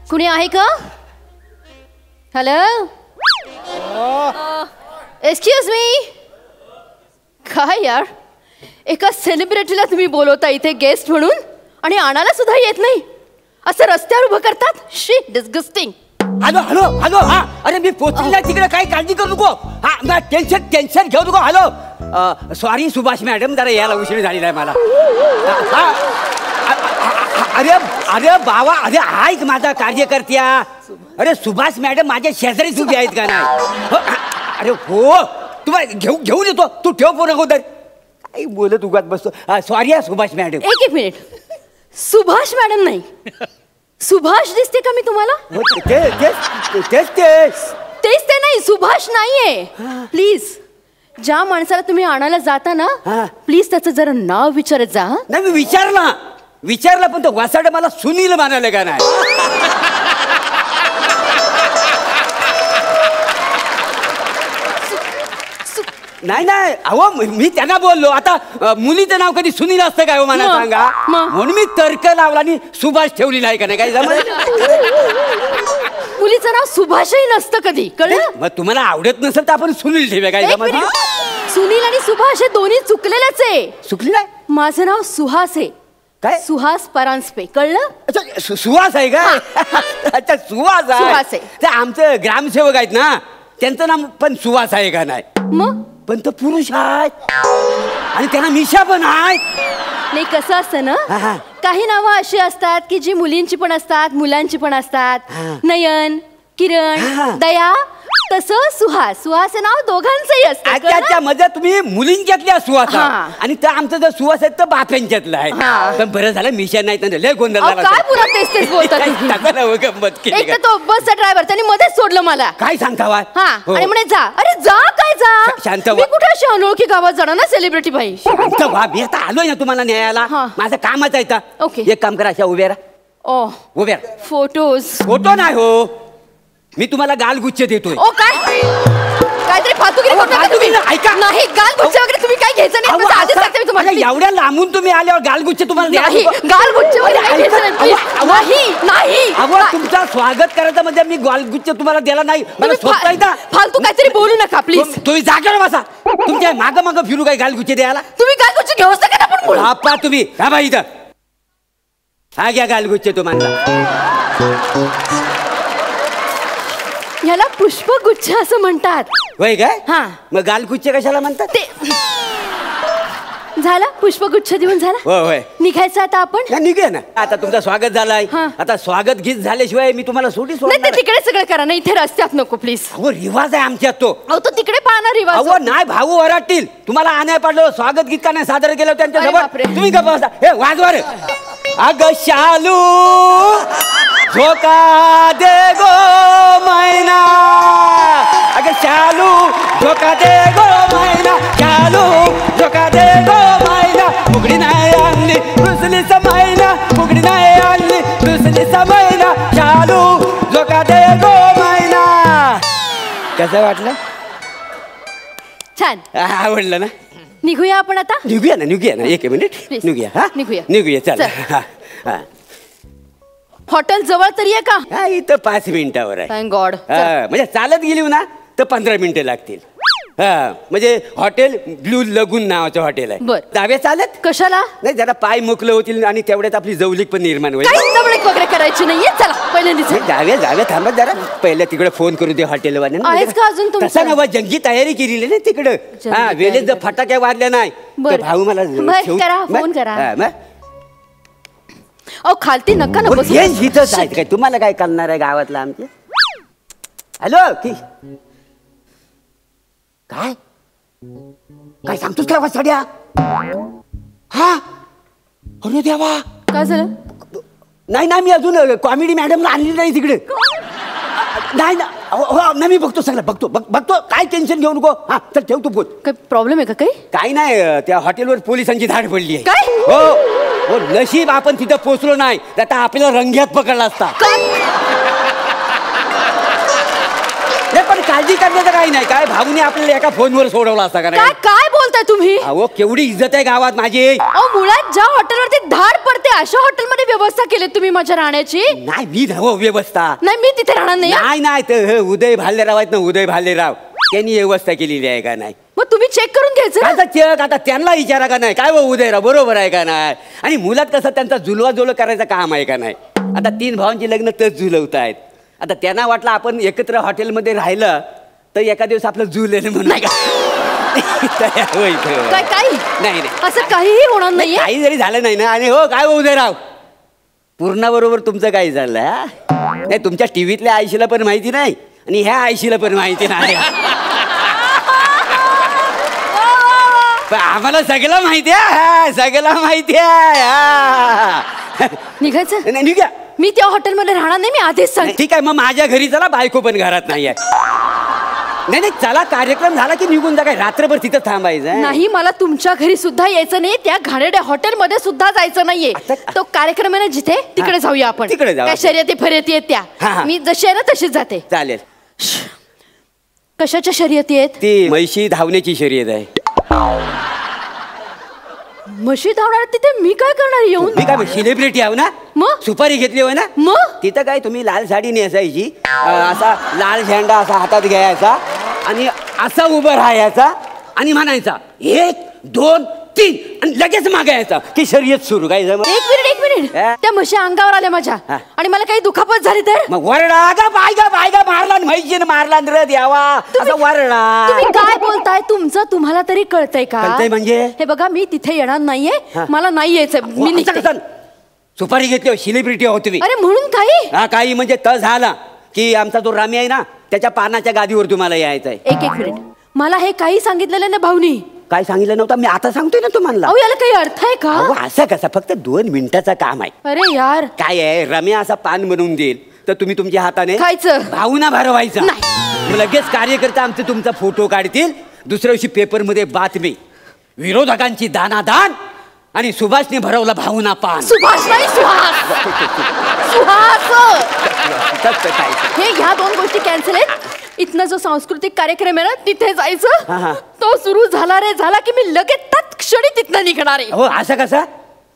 कुणी आहे का? Hello, excuse me. काय यार, एका सेलिब्रिटीला तुम्ही बोलवता इथे गेस्ट म्हणून आणि आणायला सुद्धा येत नाही. असं रस्त्यावर उभं करतात. शी, डिस्गस्टिंग. Hello hello hello. हा, अरे मी पोचलेला तिकडे, काही काळजी करू नको. हा, टेन्शन घेऊ नको. हॅलो, सॉरी सुभाष मॅडम, जरा यायला उशीर झालेला आहे मला. अरे अरे बाबा, अरे ऐक माझा कार्यकर्त्या. अरे सुभाष मॅडम माझ्या शेजारीच उभी आहेत का नाही? अरे हो, तुम्हाला घेऊन येतो. तू ठेव फोन अगोदर. काही बोलत उगाच बसतो. Sorry Subhash madam. एक मिनिट. सुभाष मॅडम नाही, सुभाष दिसते का मी तुम्हाला? तेच ते नाही, सुभाष नाहीये. प्लीज, ज्या माणसाला तुम्ही आणायला जाता ना, प्लीज त्याचं जरा नाव विचारत जा. नाही, मी विचारला पण तो वासाड मला सुनील म्हणाले का नाही? नाही अहो, मी त्यांना बोललो. आता मुलीचं नाव कधी सुनील असतं काय मला सांगा? म्हणून मी तर्क लावला आणि सुभाष ठेवली नाही का नाही? काही मुलीचं नाव सुभाषही नसतं कधी, कळलं? मग तुम्हाला आवडत नसेल तर आपण सुनील ठेवूया. काय सुनील आणि सुभाष हे दोन्ही चुकलेलंच आहे. चुकलेलं आहे? माझं नाव सुहास आहे. काय? सुहास परांजपे, कळलं? अच्छा, सुहास आहे का? अच्छा, सुहास आहे. ते आमचं ग्रामसेवक आहेत ना, त्यांचं नाव पण सुहास आहे का नाही? मग पण तो पुरुष आहेत आणि त्यांना मिशा पण आहेत. नाही, कसं असतं ना, काही नावं अशी असतात की जी मुलींची पण असतात, मुलांची पण असतात. नयन, किरण, दया. तसं सुहास हे नाव दोघांचंही असतं. अच्छा, म्हणजे तुम्ही मुलींच्यातल्या सुहास आणि तर आमचं जर सुहास आहे तर बाप्यांच्यातलं आहे. पण बरं झालं मिशा नाही, लय गोंधळ झाला. काय पुरा तेच बोलतात. एक तर तो बसचा ड्रायव्हर त्याने मध्येच सोडलं मला. काय सांगता? आणि म्हणे जा. अरे जा, काय जा? शांत मी कुठे अशी अनोळखी गावात जाणार ना, सेलिब्रिटी भाई. शांत व्हा, मी आता आलोय ना तुम्हाला न्यायला. माझं कामच आहे. ओके, एक काम करा, अशा उभ्या राहा. उभ्या. फोटो नाही हो, मी तुम्हाला गालगुच्छ देतोय. ओ काय, काहीतरी फालतूगिरी करता का तुम्ही? ऐका, नाही, गालगुच्छ वगैरे तुम्ही काय घ्यायचं नाही. माझं आधीच सांगते मी तुम्हाला. एवढ्या लांबून तुम्ही आल्यावर गालगुच्छ तुम्हाला नाही, गालगुच्छ वगैरे काय घ्यायचं नाही. अहो, तुमचं स्वागत करायचं म्हणजे मी गालगुच्छ तुम्हाला द्यायला नाही. मला स्वतः येता. फालतू काहीतरी बोलू नका प्लीज. तुम्ही जागेवर बसा. तुमच्या माग फिरू काय गालगुच्छ द्यायला? तुम्ही गालगुच्छ घेऊच नका ना. पण बाप्पा तुम्ही हा बाई इथं. हा घ्या गालगुच्छ तुम्हाला. याला पुष्पगुच्छ असं म्हणतात. होय काय? हा. मग गालगुच्छ कशाला म्हणतात? ते झाला, पुष्पगुच्छ देऊन झाला. होय. निघायचं आता आपण? निघूया ना. आता तुमचं स्वागत झालंय. आता स्वागत गीत झाल्याशिवाय मी तुम्हाला सोडी सोडणार नाही. तिकडे सगळं करा ना, इथे रस्त्यात नको प्लीज. अहो, रिवाज आहे आमच्यात तो. अहो, तो तिकडे पाहणार रिवाज. अहो नाही, भाऊ वराटतील. तुम्हाला आणाय पाडलं, स्वागत गीत का नाही सादर केलं त्यांच्या सोबत? तुम्ही का बसा? हे वाजवार. अग शालू झोका दे गो मैना, अग शालू झोका दे गो मैना, शालू झोका दे गो मैना. फुगडी नाही आणली रुसली समैना, फुगडी नाही आणली रुसली समैना, शालू झोका दे गो मैना. कसं वाटलं? छान, आवडलं ना? निघूया आपण आता. निघूया ना. एक मिनिट निघूया. चल. हॉटेल जवळ तरी आहे का? हा, इथं 5 मिनिटावर आहे. Thank God. म्हणजे चालत गेली ना तर 15 मिनिटं लागतील. म्हणजे हॉटेल ब्लू लगून नावाचं हॉटेल आहे. बर. जावे चालत? कशाला? नाही, जरा पाय मोकलं होतील आणि तेवढ्यात आपली जवळीक पण निर्माण होईल. काही जवळीक वगैरे करायची नाहीये. चला पहिल्यांदा जावे थांबा जरा. पहिले तिकडे फोन करू दे हॉटेलवाल्यांना. आहेच का अजून तुमचं? तसा नवा जंगी तयारी केलेली ना तिकडं. वेळेत जर फटाक्या वाजल्या नाही तर भाऊ मला फोन करा. अहो, खालती नका ना बसू. इथंच आहेत काय? तुम्हाला काय करणार आहे गावातला आमचे? हॅलो, काय सांगतोस काय वाचड्या? हा, अरे देवा, काय झालं? नाही, मी अजून कॉमेडी मॅडमला आणली नाही तिकडे. नाही, मी बघतो सगळं. बघतो. काय टेन्शन घेऊ नको. हा, चल ठेव तू फोन. काय प्रॉब्लेम आहे का? काही नाही, त्या हॉटेलवर पोलिसांची धाड पडली आहे. काय? हो, नशीब आपण तिथं पोहोचलो नाही, आता आपल्याला रंग्यात पकडला असता. पण काळजी करण्याचं काही नाही. काय भाऊने आपल्याला एका फोनवर सोडवला असता का? काय बोलतो बोलताय तुम्ही? अहो केवढी इज्जत आहे गावात माझी. अहो मुळात ज्या हॉटेलवरती धाड पडते अशा हॉटेलमध्ये व्यवस्था केली तुम्ही माझ्या राहण्याची. नाही मी हो व्यवस्था नाही मी तिथे राहणार नाही. नाही नाही तर उदय भालेराव आहेत ना, उदय भालेराव त्यांनी व्यवस्था केलेली आहे का नाही? मग तुम्ही चेक करून घ्यायचं. आता चेक आता त्यांना विचारा का नाही काय उदयराव बरोबर आहे का नाही? आणि मुलात कसं त्यांचा जुलवाजुल करायचं काम आहे का नाही? आता 3 भावांची लग्न तच जुलवत आहेत. आता त्यांना वाटलं आपण एकत्र हॉटेलमध्ये राहिलं तर एका दिवस आपलं जुलेल म्हणून काय काही नाही असं काहीही होणार नाहीये. काही जरी झालं नाही ना. आणि हो काय उदयराव पूर्णाबरोबर तुमचं काय झालं नाही? तुमच्या टीव्हीतल्या आयशीला पण माहिती नाही आणि ह्या आयशीला पण माहिती नाही. पण आम्हाला सगळं माहिती आहे, सगळं माहिती आहे. निघायचं नाही निघा. मी त्या हॉटेलमध्ये राहणार नाही. मी आधीच सांग. ठीक आहे मग माझ्या घरी चला, बायको पण घरात नाही आहे. नाही नाही चला कार्यक्रम झाला की निघून जा. काय रात्रभर तिथं थांबायचं नाही. मला तुमच्या घरी सुद्धा यायचं नाही. त्या घाणेरड्या हॉटेलमध्ये सुद्धा जायचं नाहीये. तो कार्यक्रम आहे ना जिथे तिकडे जाऊया आपण. तिकडे जाऊ. काय शर्यती फर्यती आहेत त्या. मी जशी आहे ना तशीच जाते. चालेल. कशाच्या शर्यती आहेत? ती म्हैशी धावण्याची शर्यत आहे. म्हशी धावणार तिथे मी काय करणार येऊन? मी काय सेलिब्रिटी आहो ना. मग सुपारी घेतली होय ना. मग तिथं काय तुम्ही लाल साडी नेसायची, असा लाल झेंडा असा हातात घ्यायचा आणि असा उभं राहायचा आणि म्हणायचा 1 2 3 आणि लगेच मागायचा की शर्यत सुरू. काय एक मिनिट त्या म्हशी अंगावर आल्या माझ्या आणि मला काही दुखापत झाली तर? मग वरडा गा बायगा मारला म्हैशीने मारला र द्यावा असं वरडा. तुम्ही काय बोलताय? तुमचं तुम्हाला तरी कळतंय का? कळतंय म्हणजे हे बघा मी तिथे येणार नाहीये. मला नाही यायचं. मी निघते. सुपारी घेतली सेलिब्रिटी आहोत तुम्ही. अरे म्हणून काही हा काही म्हणजे त झाला की आमचा जो रामी आहे ना त्याच्या पानाच्या गादीवर तुम्हाला यायचं आहे. एक मिनिट मला हे काही सांगितलेलं ना भाऊनी. काय सांगितलं नव्हतं? मी आता सांगतोय ना तुम्हाला. अहो याला काही अर्थ आहे का? असं कसं फक्त 2 मिनिटाचं काम आहे. अरे यार काय आहे रम्या असा पान बनवून देईल तर तुम्ही तुमच्या हाताने खायचं. भावना भरवायचा. लगेच कार्यकर्ते आमचे तुमचा फोटो काढतील. दुसऱ्या दिवशी पेपरमध्ये बातमी विरोधकांची दानादान आणि सुभाषने भरवला भावना पान. सुभाष नाही सुहास. हे ह्या 2 गोष्टी कॅन्सल आहेत. इथनं जो सांस्कृतिक कार्यक्रम आहे ना तिथे जायचं. तो सुरू झाला रे झाला की मी लगेच तत्क्षणी तिथनं निघणार आहे. हो असं कसं?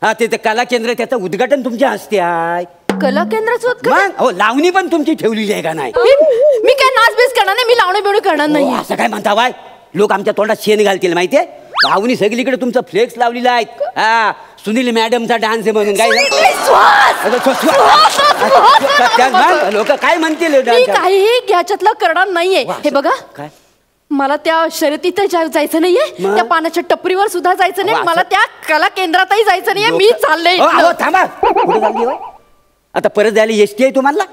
हा ते कला केंद्र त्याचं उद्घाटन तुमच्या हस्ते आहे. कला केंद्राचं उद्घाटन? हो लावणी पण तुमची ठेवलेली आहे का नाही? मी काय नाचबीज करणार नाही. मी लावणी बिवणी करणार नाही. असं काय म्हणता बाय? लोक आमच्या तोंडात शेण घालतील माहितीये. भावनी सगळीकडे तुमचं फ्लेक्स लावलेला आहेत. हा सुनील मॅडमचा डान्स आहे म्हणून. काय लोक काय म्हणतील? मी काहीही याच्यातलं करणार नाहीये. हे बघा काय मला त्या शर्यतीत जायचं नाहीये. त्या पानाच्या टपरीवर सुद्धा जायचं नाही. मला त्या कला केंद्रातही जायचं नाहीये. मी चालले. थांबा कुठे चालली होय? आता परत जायला एसटी आहे तुम्हाला.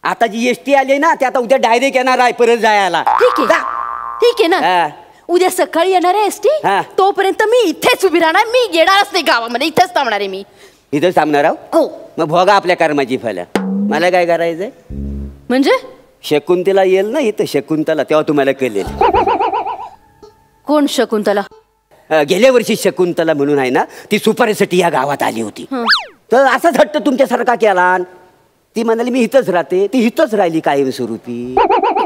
आता जी एसटी आली ना ते आता उद्या डायरेक्ट येणार आहे परत जायला. ठीक आहे ना. उद्या सकाळी येणार आहे एसटी. तोपर्यंत मी इथेच उभी राहणार. मी येणारच नाही गावामध्ये. इथेच थांबणार आहे मी. इथेच थांबणार आहो. हो मग भोगा आपल्या कर्माची फल. मला काय करायचंय म्हणजे? शकुंतला येईल ना इथं शकुंतला तेव्हा तुम्हाला कळेल. कोण शकुंतला? गेल्या वर्षी शकुंतला म्हणून आहे ना ती सुपारीसाठी या गावात आली होती. तर असाच हट्ट तुमच्यासारखा केला. ती म्हणाली मी इथंच राहते. ती इथंच राहिली कायमस्वरूपी.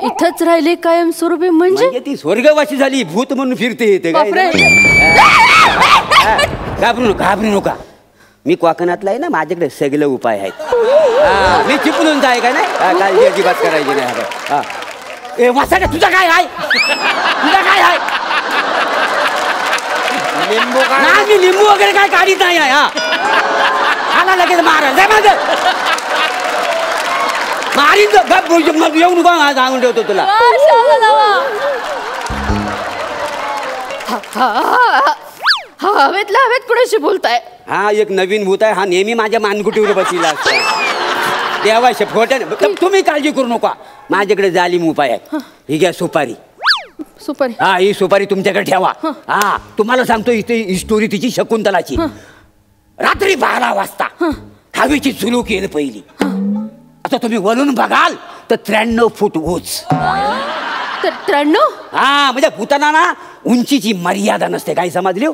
इथंच राहिली कायमस्वरूपी म्हणजे? ती स्वर्गवासी झाली. भूत म्हणून फिरते येते. घाबरू नका. मी कोकणातला आहे ना माझ्याकडे सगळे उपाय आहेत. मी चिपळून जाय का नाही काळजी अजिबात करायची नाही. वासाड्या तुझा काय आहे? तुझा काय आहे? मी लिंबू वगैरे काय काढीत नाही आहे. आला लगेच मारा मारीन येऊ नका सांगून ठेवतो तुला. हवेतला हवेत कुणाशी बोलताय? हा एक नवीन भूत आहे. हा नेहमी माझ्या मानकुटीवर बसलेला असतो. देवाच्या फोट्याने तुम्ही काळजी करू नका. माझ्याकडे जालिम उपाय आहे. ही घ्या सुपारी. सुपारी? हा ही सुपारी तुमच्याकडे ठेवा. हा तुम्हाला सांगतो इथे स्टोरी तिची शकुंतलाची. रात्री 12 वाजता हवेची झुलूक येईल पहिली. आता तुम्ही वळून बघाल तर 93 फूट उंच. 93? हा म्हणजे भूताना ना उंचीची मर्यादा नसते. काय समजली?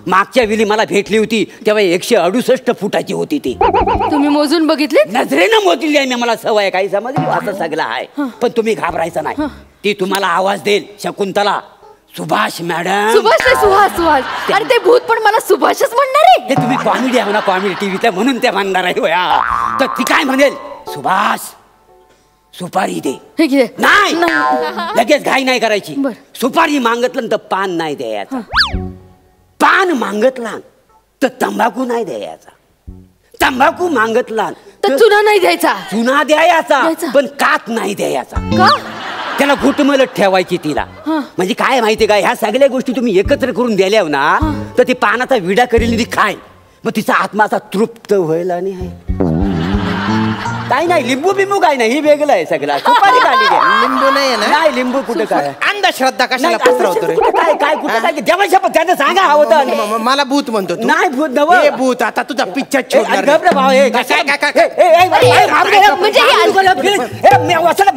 मागच्या वेळी मला भेटली होती तेव्हा 168 फुटाची होती ती. तुम्ही मोजून बघितले? नजरेनं मोजली आहे मी. मला सवय. काही समजली? असं सगळं आहे. पण तुम्ही घाबरायचं नाही. ती तुम्हाला आवाज देईल. शकुंतला सुभाष मॅडम. सुभाष नाही, सुहास सुहास. आणि ते भूत पण मला सुभाषच म्हणणार आहे. ते तुम्ही कॉमेडी आहे ना, कॉमेडी टीव्हीतल्या म्हणून ते म्हणणार आहे होया. तर ती काय म्हणेल, सुभाष सुपारी दे. हे घे. नाही लगेच घाई नाही करायची. बर. सुपारी मागतलं तर पान नाही द्यायचा, पान मागतला तर तंबाखू नाही द्यायचा, तंबाखू मागतला तर चुना नाही द्यायचा. चुना द्यायचा द्यायचा. पण कात नाही द्यायचा. का? त्याला घुटमलत ठेवायची तिला. म्हणजे काय माहितीये का, ह्या सगळ्या गोष्टी तुम्ही एकत्र करून द्याल्या ना तर ती पानाचा विडा करेल ती खाय, मग तिचा आत्मा असा तृप्त व्हायला नाही आहे. काय नाही लिंबू बिंबू काय नाही, ही वेगळं आहे सगळं. सुपारी खाली घ्या. लिंबू नाही ना, नाही लिंबू कुठे काय, अंधश्रद्धा कशाला पसरवतो रे. काय काय कुठे काय देवाच्या पत्त्यानं सांगा हवं. मला भूत म्हणतो तू. नाही भूत नव हे भूत आता तुझा पिक्चर छोडणार नाही. भाऊ हे काय काय काय काय म्हणजे वाजव